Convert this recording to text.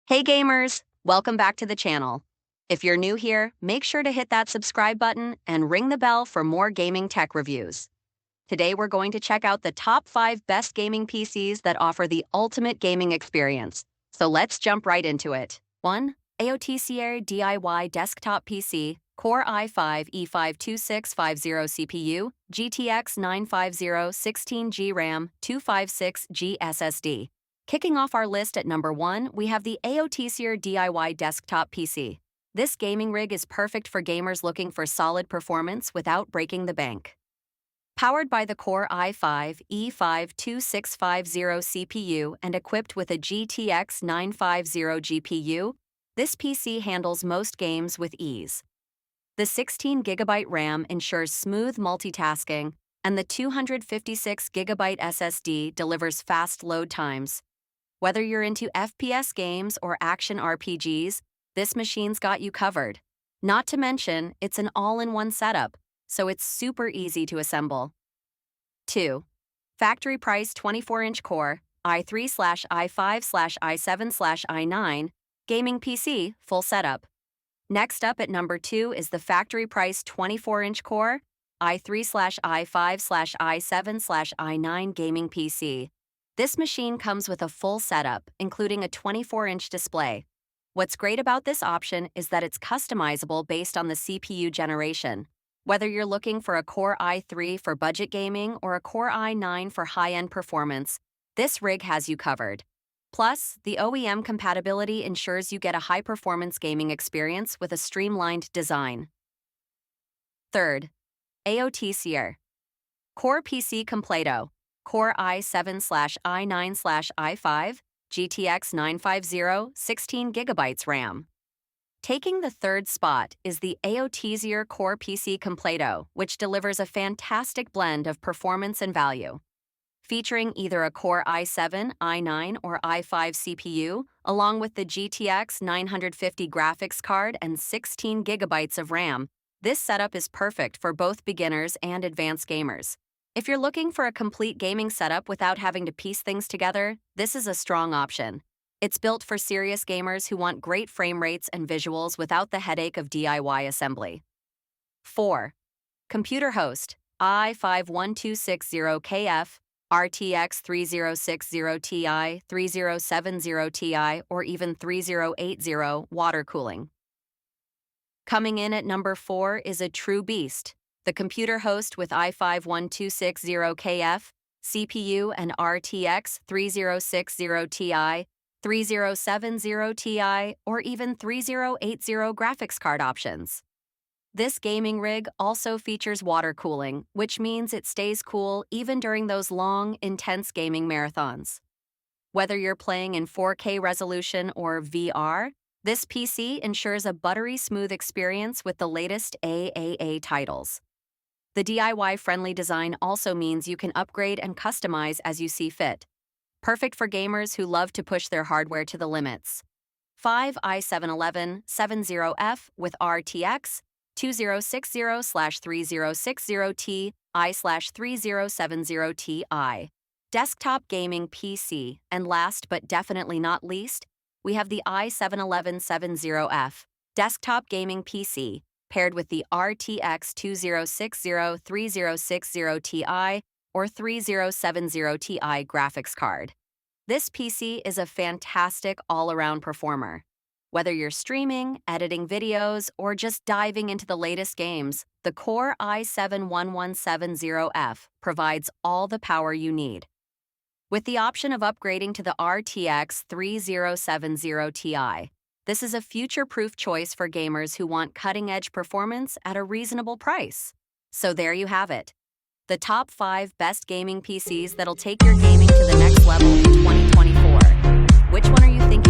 Hey gamers, welcome back to the channel. If you're new here, make sure to hit that subscribe button and ring the bell for more gaming tech reviews. Today we're going to check out the top 5 best gaming PCs that offer the ultimate gaming experience. So let's jump right into it. 1. AOT Sierra DIY Desktop PC, Core i5 E52650 CPU, GTX 950 16GB RAM, 256GB SSD. Kicking off our list at number 1, we have the AOTCR DIY Desktop PC. This gaming rig is perfect for gamers looking for solid performance without breaking the bank. Powered by the Core i5 E52650 CPU and equipped with a GTX 950 GPU, this PC handles most games with ease. The 16GB RAM ensures smooth multitasking, and the 256GB SSD delivers fast load times. Whether you're into FPS games or action RPGs, this machine's got you covered. Not to mention, it's an all-in-one setup, so it's super easy to assemble. 2. Factory price 24-inch Core, i3/i5/i7/i9, gaming PC, full setup. Next up at number 2 is the factory price 24-inch Core, i3/i5/i7/i9 gaming PC. This machine comes with a full setup, including a 24-inch display. What's great about this option is that it's customizable based on the CPU generation. Whether you're looking for a Core i3 for budget gaming or a Core i9 for high-end performance, this rig has you covered. Plus, the OEM compatibility ensures you get a high-performance gaming experience with a streamlined design. 3. AOT Sierra Core PC Completo, Core i7/i9/i5, GTX 950, 16GB RAM. Taking the third spot is the AOTZR Core PC Completo, which delivers a fantastic blend of performance and value. Featuring either a Core i7, i9, or i5 CPU, along with the GTX 950 graphics card and 16GB of RAM, this setup is perfect for both beginners and advanced gamers. If you're looking for a complete gaming setup without having to piece things together, this is a strong option. It's built for serious gamers who want great frame rates and visuals without the headache of DIY assembly. 4. Computer Host, i5-1260KF, RTX 3060 Ti, 3070 Ti, or even 3080 water cooling. Coming in at number 4 is a true beast, the Computer Host with i5-1260KF, CPU and RTX 3060 Ti, 3070 Ti, or even 3080 graphics card options. This gaming rig also features water cooling, which means it stays cool even during those long, intense gaming marathons. Whether you're playing in 4K resolution or VR, this PC ensures a buttery smooth experience with the latest AAA titles. The DIY-friendly design also means you can upgrade and customize as you see fit. Perfect for gamers who love to push their hardware to the limits. 5 i7-1170F with RTX 2060/3060 Ti/3070 Ti. Desktop gaming PC. And last but definitely not least, we have the i7-1170F, desktop gaming PC, paired with the RTX 2060-3060 Ti or 3070 Ti graphics card. This PC is a fantastic all-around performer. Whether you're streaming, editing videos, or just diving into the latest games, the Core i7-1170F provides all the power you need. With the option of upgrading to the RTX 3070 Ti, this is a future-proof choice for gamers who want cutting-edge performance at a reasonable price. So there you have it. The top 5 best gaming PCs that'll take your gaming to the next level in 2024. Which one are you thinking